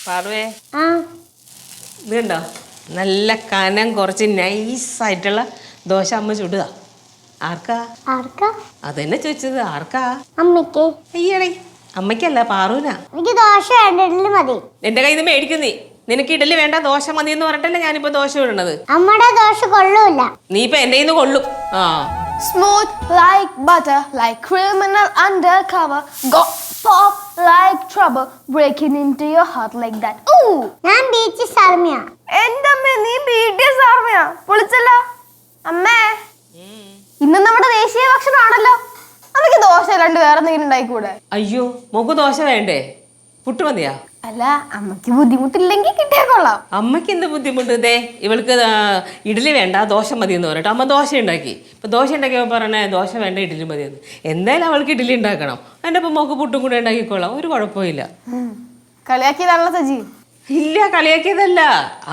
പാർവേ ഇതുണ്ടോ നല്ല കനം കുറച്ച് നൈസായിട്ടുള്ള ദോശ അമ്മ ചുടുക. ആർക്കാ? ആർക്കാ? അതെന്നെ ചോദിച്ചത്. ആർക്കാ? അമ്മയ്ക്ക്. അയ്യടേ, അമ്മയ്ക്കല്ല, പാറൂനാ. എനിക്ക് ദോശ വേണ്ട, ഇഡ്ഡലി മതി. എന്റെ കയ്യിൽ നിന്ന് മേടിക്കുന്നേ. നിനക്ക് ഇഡലി വേണ്ട, ദോശ മതി എന്ന് പറഞ്ഞിട്ടല്ലേ ഞാനിപ്പോ ദോശ ഇടണത്. അമ്മയുടെ ദോശ കൊള്ളൂല. നീ ഇപ്പൊ എന്റെ കയ്യിൽ നിന്ന് കൊള്ളും. Smooth like butter, like criminal undercover. Got pop like trouble, breaking into your heart like that. Ooh! ഞാൻ ബീച്ച് സാർമിയ. എന്റെ അമ്മ, നീ BTS ആർമിയാ? പൊളിച്ചല്ല അമ്മേ. ഇന്ന് നമ്മുടെ ദേശീയ ഭക്ഷണമാണല്ലോ. നമുക്ക് ദോശ അല്ലാണ്ട് വേറെ എന്തെങ്കിലും ഉണ്ടായിക്കൂടെ? അയ്യോ, മോക്ക് ദോശ വേണ്ടേ? പുട്ട് മതിയാ? അല്ല, അമ്മക്ക് ബുദ്ധിമുട്ടില്ലെങ്കിൽ കിട്ടിയാ കൊള്ളാം. അമ്മയ്ക്ക് എന്ത് ബുദ്ധിമുട്ട്? ദേ ഇവൾക്ക് ഇഡലി വേണ്ട, ദോശ മതി എന്ന് പറഞ്ഞിട്ട് അമ്മ ദോശ ഉണ്ടാക്കി. ഇപ്പൊ ദോശ ഉണ്ടാക്കിയപ്പോൾ പറഞ്ഞേ ദോശ വേണ്ട, ഇഡലി മതിയെന്ന്. എന്തായാലും അവൾക്ക് ഇഡലി ഉണ്ടാക്കണം. എൻ്റെ ഒപ്പം മോക്ക് പുട്ടും കൂടെ ഉണ്ടാക്കിക്കോളാം, ഒരു കുഴപ്പമില്ല. കളിയാക്കിയതാണല്ലോ സജി. ഇല്ല, കളിയാക്കിയതല്ല.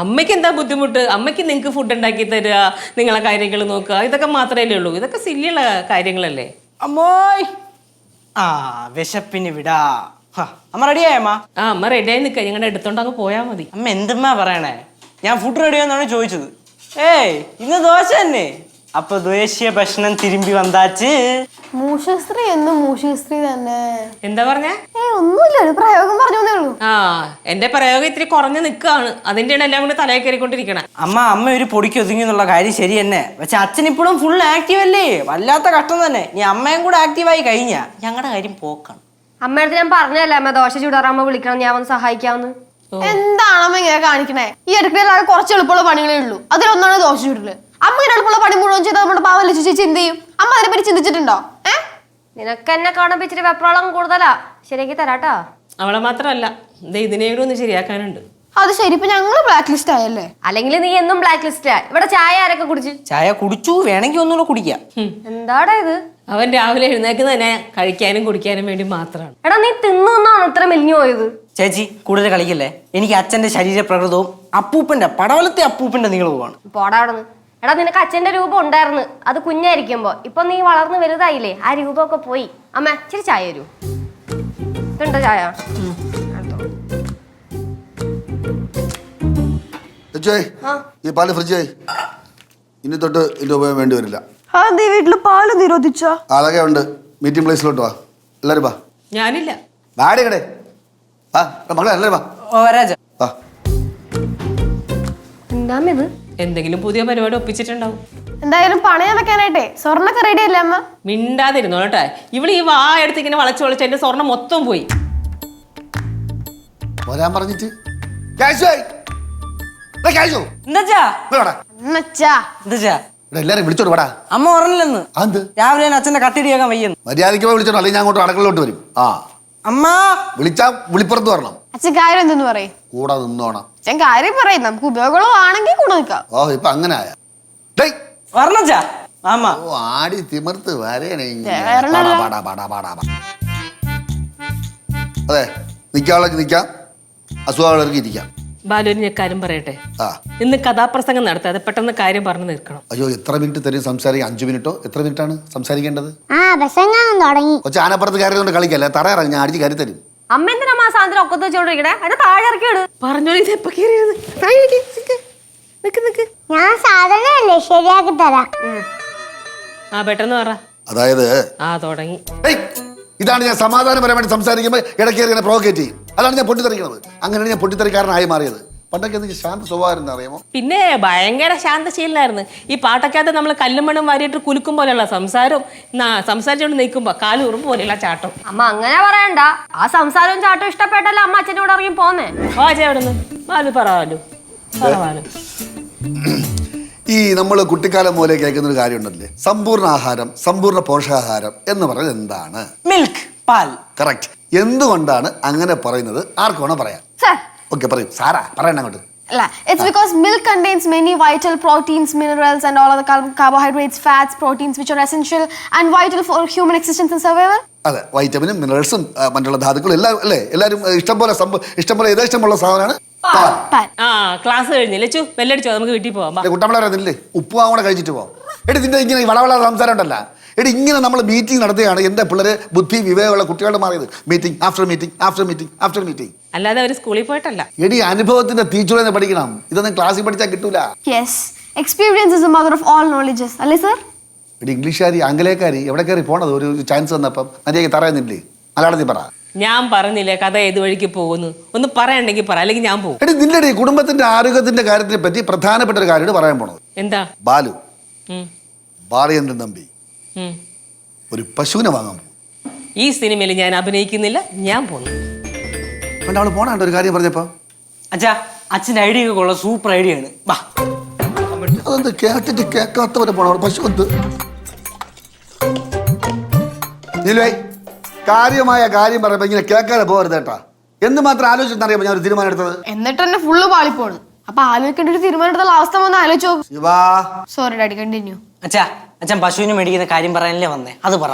അമ്മയ്ക്ക് എന്താ ബുദ്ധിമുട്ട്? അമ്മയ്ക്ക് നിങ്ങൾക്ക് ഫുഡ് ഉണ്ടാക്കി തരിക, നിങ്ങളെ കാര്യങ്ങൾ നോക്കുക, ഇതൊക്കെ മാത്രമേ ഉള്ളൂ. ഇതൊക്കെ സില്ലിയുള്ള കാര്യങ്ങളല്ലേ. അമ്മോയ്, വിശപ്പിന് വിടാ. അമ്മ റെഡിയായ അമ്മ? അമ്മ റെഡിയായി നിൽക്കുക. ഞങ്ങളുടെ അടുത്തോണ്ട് അങ്ങ് പോയാൽ മതി. അമ്മ എന്തുമ്മാ പറയണേ? ഞാൻ ഫുഡ് റെഡിയാന്നാണ് ചോദിച്ചത്. ഏയ്, ഇന്ന് ദോശ തന്നെ. അപ്പൊ ദേശീയ ഭക്ഷണം തിരുമ്പി വന്നാച്ച്. മൂഷസ്ത്രീ എന്നും മൂഷസ്ത്രീ തന്നെ. എന്താ പറഞ്ഞേ? ഒന്നുമില്ല, ഒരു പ്രയോഗം പറഞ്ഞേ ഉള്ളൂ. എന്റെ പ്രയോഗം ഇത്തിരി കുറഞ്ഞു നിൽക്കുകയാണ്. അതിന്റെയാണ് എല്ലാം കൂടി തലയിൽ കയറിക്കൊണ്ടിരിക്കണേ. അമ്മ ഒരു പൊടിക്ക് ഒതുങ്ങി എന്നുള്ള കാര്യം ശരി തന്നെ. പക്ഷെ അച്ഛൻ ഇപ്പോഴും ഫുൾ ആക്റ്റീവ് അല്ലേ? വല്ലാത്ത കഷ്ടം തന്നെ. നീ അമ്മയും കൂടെ ആക്റ്റീവായി കഴിഞ്ഞാ ഞങ്ങളുടെ കാര്യം പോക്കാണ്. അമ്മയുടെ ഞാൻ പറഞ്ഞല്ലേ അമ്മ ദോശ ചൂടാറാകുമ്പോ വിളിക്കണം, ഞാൻ വന്ന് സഹായിക്കാവുന്ന. എന്താണ് അമ്മ ഇങ്ങനെ കാണിക്കണേ? ഈ അടുക്കളയിൽ കുറച്ച് എളുപ്പമുള്ള പണികളേ ഉള്ളൂ. അതിലൊന്നാണ് ദോശ ചൂടല്. അമ്മ ഇങ്ങനെ എളുപ്പമുള്ള പണി മുഴുവൻ ചെയ്താൽ നമ്മുടെ പാവം ലക്ഷ്യം ചിന്ത ചെയ്യും. അമ്മ അതിനെപ്പറ്റി ചിന്തിച്ചിട്ടുണ്ടോ? നിനക്ക് എന്നെ കാണുമ്പോ ഇച്ചിരി വെപ്രോളം കൂടുതലാ. ശരിയാക്കി തരാട്ടാ. അവളെ മാത്രമല്ല, ഇതിനെയും ഒന്ന് ശരിയാക്കാനുണ്ട്. അത് ശരി, ഇപ്പൊ ഞങ്ങള് ബ്ലാക്ക് ലിസ്റ്റ് ആയല്ലേ? അല്ലെങ്കിൽ നീ എന്നും ബ്ലാക്ക് ലിസ്റ്റാ. ഇവിടെ ചായ ആരൊക്കെ കുടിച്ചു? ചായ കുടിച്ചു, വേണമെങ്കിൽ ഒന്നുകൂടെ കുടിക്കാം. എന്താടാ ഇത്? അവൻ രാവിലെ എഴുന്നേക്കുന്നത് തന്നെ കഴിക്കാനും കുടിക്കാനും വേണ്ടി മാത്രമാണ്. എടാ, നീ തിന്നാണ് ഇത്ര മെലിഞ്ഞു പോയത്. ചേച്ചി കൂടുതൽ കളിക്കല്ലേ. എനിക്ക് അച്ഛന്റെ ശരീരപ്രകൃതവും അപ്പൂപ്പന്റെ പടവലത്തെ അപ്പൂപ്പന്റെ നീളവുമാണ്. പോടാ അവിടെ നിന്ന്. എടാ, നിനക്ക് അച്ഛന്റെ രൂപം ഉണ്ടായിരുന്നു, അത് കുഞ്ഞായിരിക്കുമ്പോ. ഇപ്പൊ നീ വളർന്ന് വലുതായില്ലേ, ആ രൂപമൊക്കെ പോയി. അമ്മ ഇച്ചിരി ചായ തരൂ. ഇതുണ്ടോ ചായ? ഈ പാല് ഫ്രിഡ്ജ് ഇനി തൊട്ട് ഇതിന്റെ ഉപയോഗം വേണ്ടി വരില്ല. വീട്ടില് പാല് നിരോധിച്ച അതൊക്കെ ഉണ്ട്. മീറ്റിംഗ് പ്ലേസിലോട്ട് വാ, എല്ലാരും വാ. ഞാനില്ല. വാടി കടേ വാ, മകളെ എല്ലാരും വാ. വാ. എന്താമിത്? എന്തെങ്കിലും പുതിയ പരിപാടി ഒപ്പിച്ചിട്ടുണ്ടാവും. എന്തായാലും പണയം വെക്കാനായിട്ടേ സ്വർണ്ണൊക്കെ റെഡി അല്ലേ അമ്മ? മിണ്ടാതിരുന്നോ കേട്ടെ. ഇവിടെ ഈ വാ എടുത്ത് ഇങ്ങനെ വളച്ച് എന്റെ സ്വർണം മൊത്തം പോയി. വരാൻ പറഞ്ഞിട്ട് എല്ലാരും വിളിച്ചോട്ട് വാടാ. അമ്മ പറഞ്ഞില്ലെന്ന് രാവിലെ അച്ഛന്റെ കത്തിടിയാക്കാൻ വയ്യെന്ന്. മര്യാദയ്ക്ക് വിളിച്ചോട്ടോ, അല്ലെങ്കിൽ ഞാൻ അങ്ങോട്ട് അടക്കളോട്ട് വരും. അമ്മ വിളിച്ചാ വിളിപ്പുറത്ത് വരണം. അച്ഛൻ കാര്യം എന്തെന്ന് പറയും? കൂടെ നിന്നോണം. അച്ഛൻ കാര്യം പറയും, നമുക്ക് ഉപയോഗമുള്ളതാണെങ്കിൽ കൂടെ നിൽക്കാം. ഇപ്പൊ അങ്ങനെ ആയ ആടി തിമിർത്ത് വരേണേ. അതെ, നിക്കാളൊക്കെ നിക്കാം, അസുഖമുള്ളവർക്ക് ഇരിക്കാം. ബാലുവിന് ഞാൻ കാര്യം പറയട്ടെ. ഇന്ന് കഥാപ്രസംഗം നടത്താതെ പെട്ടെന്ന് കാര്യം പറഞ്ഞു നിൽക്കണം. അയ്യോ, എത്ര മിനിറ്റ് തരും സംസാരിക്കാൻ? 5 മിനിറ്റോ? എത്ര മിനിറ്റ് ആണ് സംസാരിക്കേണ്ടത്? തുടങ്ങി. ആനപ്പുറത്ത് കയറിയോണ്ട് കളിക്കല്ലേ, തറ ഇറങ്ങി ഞാൻ അടിച്ച് കയറി തരും. അമ്മ എന്തിനാ ആ സാധനം ഒക്കത്ത് വെച്ചോണ്ടിരിക്കണേ? അത് താഴെ ഇറക്കിയോട്. പറഞ്ഞോളൂ. ഞാൻ സാധനല്ലേ ശരിയാക്കി തരാം. പെട്ടെന്ന് പറ. അതായത് തുടങ്ങി. ഇതാണ് ഞാൻ സമാധാനപരമായിട്ട് സംസാരിക്കുമ്പോൾ ഇടയ്ക്ക് ഇങ്ങനെ പ്രൊവോക്കേറ്റ് ചെയ്യും. അതാണ് ഞാൻ പൊട്ടിത്തെറിക്കുന്നത്. അങ്ങനെയാണ് ഞാൻ പൊട്ടിത്തെറിക്കാരനായി മാറിയത്. പണ്ടൊക്കെ എനിക്ക് ശാന്ത സ്വഭാവം അറിയാമോ? പിന്നെ ഭയങ്കര ശാന്തശീലനായിരുന്നു. ഈ പാട്ടൊക്കകത്ത് നമ്മൾ കല്ലും മണ്ണും വാരിയിട്ട് കുലുക്കും പോലെയുള്ള സംസാരവും സംസാരിച്ചോണ്ട് നിൽക്കുമ്പോ കാലുറും പോലെയുള്ള ചാട്ടം. അമ്മ അങ്ങനെ പറയണ്ട. ആ സംസാരവും ചാട്ടവും ഇഷ്ടപ്പെട്ടല്ലോ അമ്മ അച്ഛനോട് ഇറങ്ങി പോന്നേ. എവിടുന്ന് ബാലു പറയാലു. ഈ നമ്മൾ കുട്ടിക്കാലം പോലെ കേൾക്കുന്ന ഒരു കാര്യമുണ്ടല്ലേ, സമ്പൂർണ്ണ ആഹാരം, സമ്പൂർണ്ണ പോഷകാഹാരം എന്ന് പറയുന്നത് എന്താണ്? മിൽക്ക്, പാൽ. കറക്റ്റ്. എന്തുകൊണ്ടാണ് അങ്ങനെ പറയുന്നത്? ആർക്കാണോ പറയാം? ഓക്കെ, പറയൂ സാറാ, പറയണ്ട അങ്ങോട്ട്. It's because milk contains many vital proteins, minerals and all other carbohydrates, fats, proteins which are essential and vital for human existence and survival. അതെ, വൈറ്റമിനും മിനറൽസും മറ്റുള്ള ധാതുക്കളും എല്ലാം അല്ലേ, എല്ലാവരും ഇഷ്ടംപോലെ യഥേഷ്ടമുള്ള സാധനമാണ് പാൽ. ക്ലാസ് കഴിഞ്ഞില്ലേ ചു വെല്ലടിച്ചോ, നമുക്ക് വീട്ടിൽ പോവാം. കുട്ടമ്പളല്ലേ ഉപ്പുവാ കൂടെ കഴിച്ചിട്ട് പോവാം. ഇതിന്റെ ഇങ്ങനെ വളവള സംസാരം ഉണ്ടല്ല. ഇങ്ങനെ നമ്മൾ മീറ്റിംഗ് നടത്തുകയാണ് എൻ്റെ പിള്ളേരെ ബുദ്ധി വിവേകമുള്ള കുട്ടികളുടെ മാറിയത്. Meeting after meeting after meeting after meeting. അല്ലാതെ അവർ സ്കൂളിൽ പോയിട്ടല്ല. എടി അനുഭവത്തിന്റെ തീച്ചുളനെ പഠിക്കണം. ഇതൊന്നും ക്ലാസ്സിൽ പഠിച്ചാൽ കിട്ടൂല. Yes, experience is the mother of all knowledges അല്ലേ സർ? എടി ഇംഗ്ലീഷുകാരി ആംഗലേയക്കാരി എവിടെ കയറി പോണത്? ഒരു ചാൻസ് വന്നപ്പം മര്യാദയ്ക്ക് തറയുന്നില്ലേ? മലയാളത്തിൽ പറ. ഞാൻ പറഞ്ഞില്ലേ കഥ ഏത് വഴിക്ക് പോകുന്നു, ഒന്ന് പറയണ്ടെങ്കിൽ പറ, അല്ലെങ്കിൽ ഞാൻ പോകും. എടി നിന്റെ കുടുംബത്തിന്റെ ആരോഗ്യത്തിന്റെ കാര്യത്തിനെ പറ്റി പ്രധാനപ്പെട്ട ഒരു കാര്യമാണ് പറയാൻ പോണത്. എന്താ? ബാലു ഉം. ബാലചന്ദ്രൻ തമ്പി ഉം. ഒരു പശുവിനെ വാങ്ങാൻ പോകും. ഈ സിനിമയിൽ ഞാൻ അഭിനയിക്കുന്നില്ല, ഞാൻ പോകുന്നു. പണ്ട് അവള് പോണാണ്ട് ഒരു കാര്യം പറഞ്ഞപ്പോ അച്ഛാ, അച്ഛൻ്റെ ഐഡിയ ഒക്കെ ഉള്ള സൂപ്പർ ഐഡിയ ആണ്. വാ. അതെന്ത് കേട്ടിട്ട് കേൾക്കാത്തവരെ പോണ പശു എന്ത് നിലുവായി കാര്യമായ കാര്യം പറയുമ്പോ ഇങ്ങനെ കേൾക്കാതെ പോകരുത് കേട്ടാ. എന്ത് മാത്രം ആലോചിച്ചിട്ടറിയാമോ ഞാൻ ഒരു തീരുമാനം എടുത്തത്? എന്നിട്ട് എന്നെ ഫുള്ള് പാളിപ്പോണ്. അപ്പൊ ആലോചിക്കേണ്ട ഒരു തീരുമാനം എടുത്തുള്ള അവസ്ഥ വന്ന് ആലോചിച്ചോ. Shiva sorry daddy, continue. അച്ഛാ, അച്ഛൻ പശുവിന് മേടിക്കുന്ന കാര്യം പറയാനല്ലേ വന്നേ, അത് പറ.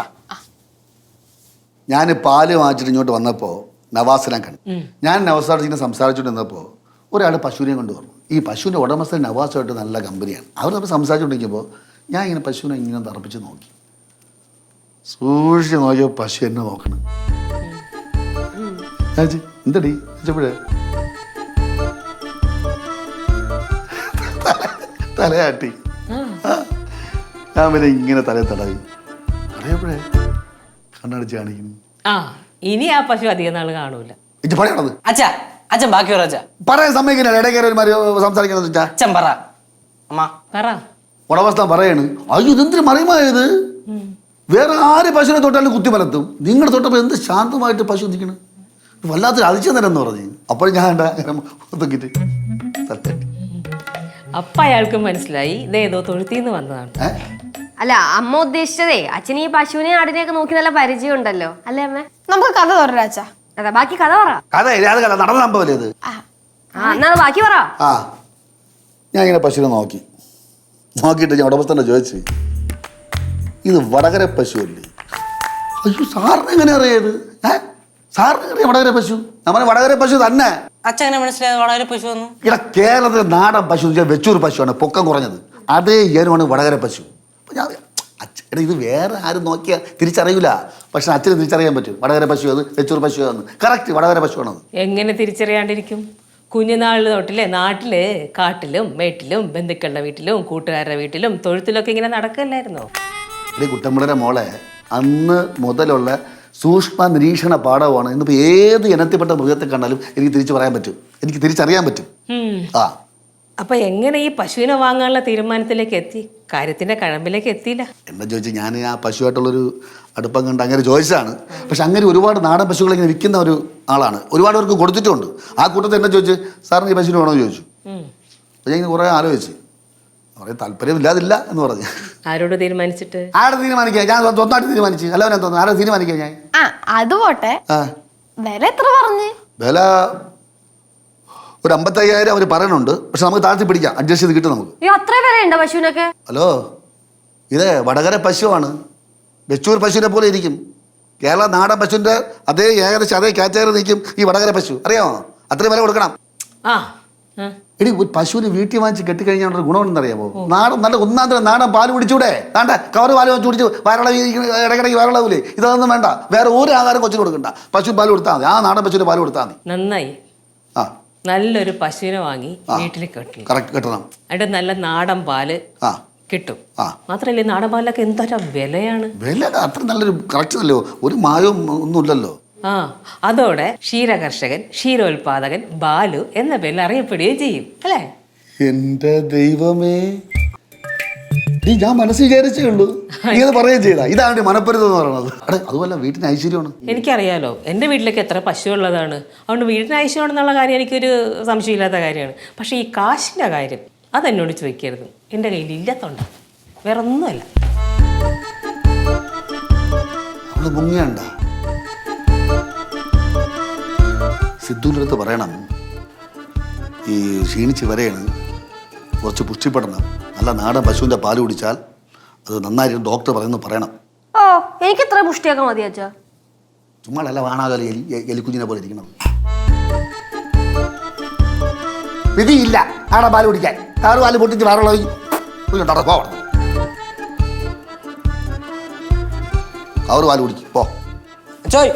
ഞാൻ പാല് വാങ്ങിച്ചിട്ട് ഇങ്ങോട്ട് വന്നപ്പോൾ നവാസിനെ കണ്ടു. ഞാൻ നവാസായിട്ട് ഇങ്ങനെ സംസാരിച്ചുകൊണ്ട് നിന്നപ്പോൾ ഒരാൾ പശുവിനെ കൊണ്ടുവന്നു. ഈ പശുവിൻ്റെ ഉടമസ്ഥൻ നവാസുമായിട്ട് നല്ല കമ്പനിയാണ്. അവർ തമ്മിൽ സംസാരിച്ചുകൊണ്ടിരിക്കുമ്പോൾ ഞാൻ ഇങ്ങനെ പശുവിനെ ഇങ്ങനെ തറപ്പിച്ച് നോക്കി. സൂക്ഷിച്ച് നോക്കിയോ പശു എന്നെ നോക്കണം. എന്തടി ചോദിച്ചപ്പോഴേ തലയാട്ടി. ഞാൻ പിന്നെ ഇങ്ങനെ തല തടവി അറിയപ്പോഴേ കണ്ണടിച്ച് കാണിക്കുന്നു. ആ, ഇനി ആ പശു അധികം നാൾ കാണൂല. ഇത് പറയണത് അച്ഛാ, അച്ഛൻ ബാക്കി പറ. അച്ഛാ പറയാൻ സമ്മതിക്കില്ല. ഇടയ്ക്ക് ഒരു സംസാരിക്കണമെന്ന് വെച്ചാ അച്ഛൻ പറ. അമ്മ പറ. ഉടമസ്ഥ പറയാണ്, അയ്യോ ഇതെന്തൊരു മറിമായത്, വേറെ ആര് പശുവിനെ തൊട്ടാലും കുത്തി മലത്തും, നിങ്ങൾ തൊട്ടപ്പോൾ എന്ത് ശാന്തമായിട്ട് പശു നിൽക്കണം, വല്ലാത്തൊരു അതിശയം തന്നെ എന്ന് പറഞ്ഞു. അപ്പോൾ ഞാൻ ഒതുക്കിട്ട് അപ്പൊ അയാൾക്ക് മനസ്സിലായി ഇതേതോ തൊഴുത്തിന്ന് വന്നതാണ്. അല്ല, അമ്മ ഉദ്ദേശിച്ചതേ അച്ഛൻ ഈ പശുവിനെ ആടിനെയൊക്കെ നോക്കി നല്ല പരിചയം ഉണ്ടല്ലോ അല്ലേ അമ്മ? നമുക്ക് കഥ തുറരാച്ചാ. അതാ ബാക്കി കഥ പറ. കഥ ഏത് കഥ? നടന്ന സംഭവല്ലേ ഇത്? ആ, എന്നാ അത് ബാക്കി പറ. ആ, ഞാൻ ഇങ്ങനെ പശുവിനെ നോക്കിയിട്ട് ഞാൻ ഉടമസ്ഥനെ ചോദിച്ചു, ഇത് വടകര പശു അല്ലേ? അയ്യോ സാറിന് എങ്ങനെ അറിയത്? സാറിന് അറിയാം വടകര പശു? നമ്മുടെ വടകര പശു തന്നെ. അച്ഛൻ എങ്ങനെ മനസ്സിലായത് വളരെ പശു വന്നു? ഇവിടെ കേരളത്തിലെ നാടൻ പശു വെച്ചൂർ പശുവാണ്, പൊക്കം കുറഞ്ഞത്. അതേ ഏനുമാണ് വടകര പശു. അപ്പം ഞാൻ അച്ഛൻ ഇത് വേറെ ആരും നോക്കിയാൽ തിരിച്ചറിയില്ല, പക്ഷെ അച്ഛന് തിരിച്ചറിയാൻ പറ്റും. വടകര പശു അത്, വെച്ചൂർ പശു ആണ്, കറക്റ്റ് വടകര പശുവാണത്. എങ്ങനെ തിരിച്ചറിയാണ്ടിരിക്കും? കുഞ്ഞുനാളിൽ തൊട്ടില്ലേ നാട്ടില് കാട്ടിലും മേട്ടിലും ബന്ധുക്കളുടെ വീട്ടിലും കൂട്ടുകാരുടെ വീട്ടിലും തൊഴുത്തിലൊക്കെ ഇങ്ങനെ നടക്കല്ലായിരുന്നോ? ഈ കുട്ടമ്പിളയുടെ മോളെ അന്ന് മുതലുള്ള സൂക്ഷ്മ നിരീക്ഷണ പാഠമാണ്. ഇന്നിപ്പോൾ ഏത് ഇനത്തിൽപ്പെട്ട മൃഗത്തെ കണ്ടാലും എനിക്ക് തിരിച്ചു പറയാൻ പറ്റും, എനിക്ക് തിരിച്ചറിയാൻ പറ്റും. ആ, അപ്പൊ എങ്ങനെ ഈ പശുവിനെ വാങ്ങാനുള്ള തീരുമാനത്തിലേക്ക് എത്തി? കാര്യത്തിന്റെ കഴമ്പിലേക്ക് എത്തിയില്ല. എന്നെ ചോദിച്ചാൽ ഞാൻ ആ പശുവായിട്ടുള്ളൊരു അടുപ്പം കണ്ട് അങ്ങനെ ചോദിച്ചതാണ്. പക്ഷെ അങ്ങനെ ഒരുപാട് നാടൻ പശുക്കളെ ഇങ്ങനെ വിൽക്കുന്ന ഒരു ആളാണ്, ഒരുപാട് പേർക്ക് കൊടുത്തിട്ടുണ്ട്. ആ കൂട്ടത്തിൽ എന്നെ ചോദിച്ചു, സാറിന് ഈ പശുവിന് വേണമെന്ന് ചോദിച്ചു. അപ്പോൾ ഞാൻ ഇങ്ങനെ കുറേ ആലോചിച്ച് പറയാൻ താല്പര്യമില്ലാതില്ല എന്ന് പറഞ്ഞു. ആരോട് തീരുമാനിച്ചിട്ട്? ആരെ തീരുമാനിക്കുക? ഞാൻ സ്വന്തമായിട്ട് തീരുമാനിച്ചു. അല്ല ഞാൻ തോന്നുന്നു ആരെ തീരുമാനിക്കുക ഞാൻ? ആ, അത് പോട്ടെ. ആ, വില എത്ര പറഞ്ഞ്? വില ഒരു 55,000 അവർ പറയുന്നുണ്ട്. പക്ഷെ നമുക്ക് താഴ്ത്തി പിടിക്കാം, അഡ്ജസ്റ്റ് ചെയ്ത് കിട്ടും നമുക്ക്. അയ്യോ, അത്ര വില ഉണ്ടോ പശുവിനൊക്കെ? ഹലോ, ഇത് വടകര പശുവാണ്, വെച്ചൂർ പശുവിനെ പോലെ ഇരിക്കും. കേരള നാടൻ പശുവിൻ്റെ അതേ ഏകദേശം അതേ കാറ്റഗറി നിൽക്കും ഈ വടകര പശു. അറിയാമോ? അത്രയും വില കൊടുക്കണം. ആ, എടി ഒരു പശുവിന് വീട്ടിൽ വാങ്ങിച്ച് കെട്ടിക്കഴിഞ്ഞാൽ ഒരു ഗുണമെന്ന് അറിയാമോ? നാടൻ നല്ല ഒന്നാം തരം നാടൻ പാല് കുടിച്ചൂടെ? വേണ്ട കവറ് പാല് വാങ്ങിച്ച് കുടിച്ച് ഇടയ്ക്കിടയ്ക്ക് വയറിളവില്ലേ? ഇതൊന്നും വേണ്ട, വേറെ ഒരു ആഹാരം കൊച്ചിന് കൊടുക്കണ്ട, പശു പാല് കൊടുത്താൽ മതി. ആ നാടൻ പശുവിൻ്റെ പാല് കൊടുത്താൽ മതി. നന്നായി. ആ, നല്ലൊരു പശുവിനെ വാങ്ങി വീട്ടിൽ കെട്ടി, കറക്റ്റ് കെട്ടണം. അതിന്റെ നല്ല നാടൻ പാല് ആ കിട്ടും. ആ, മാത്രല്ലേ നാടൻ പാലിലൊക്കെ എന്തൊരു വിലയാണ്. വില അത്ര നല്ലൊരു കറക്റ്റ് അല്ലോ, ഒരു മായവും ഒന്നും ഇല്ലല്ലോ. ആ, അതോടെ ക്ഷീരകർഷകൻ, ക്ഷീരോത്പാദകൻ ബാലു എന്ന പേരിൽ അറിയപ്പെടുകയും ചെയ്യും അല്ലേ? എന്റെ ദൈവമേ, ഞാൻ മനസ്സ് വിചാരിച്ചേ ഉള്ളൂ, നീ അത് പറയുകയും ചെയ്താ. ഇതാണ് മനപ്പരുത്തം എന്ന് പറയുന്നത്. അതെ, അതുമല്ല വീട്ടിന് ഐശ്വര്യമാണ്. എനിക്കറിയാലോ എൻ്റെ വീട്ടിലേക്ക് എത്ര പശു ഉള്ളതാണ്. അതുകൊണ്ട് വീടിന് ഐശ്വര്യമാണെന്നുള്ള കാര്യം എനിക്കൊരു സംശയമില്ലാത്ത കാര്യമാണ്. പക്ഷേ ഈ കാശിൻ്റെ കാര്യം അതെന്നോട് ചോദിക്കരുത്, എൻ്റെ കയ്യിൽ ഇല്ലാത്തതുകൊണ്ട്, വേറെ ഒന്നുമല്ല. അവള് മുങ്ങിയണ്ട. സിദ്ധുവിൻ്റെ അടുത്ത് പറയണം, ഈ ക്ഷീണിച്ച് വരെയാണ്, കുറച്ച് പുഷ്ടിപ്പെടണം, നല്ല നാടൻ പശുവിൻ്റെ പാല് കുടിച്ചാൽ അത് നന്നായിരിക്കും ഡോക്ടർ പറയുന്നത് പറയണം. ഓ, എനിക്ക് ഇത്ര പുഷ്ടിയൊക്കെ മതി അച്ഛാ. ചുമ്മാ അല്ല വാണാകാല എലിക്കുഞ്ഞിനെ പോലെ ഇരിക്കണം. വിധിയില്ല നാടൻ പാല് കുടിക്കാൻ. കാറ് പാല് പൊട്ടിച്ച് വേറുള്ള പോവണം. കവറ് പാല് കുടിക്കും പോ. അച്ചോയ്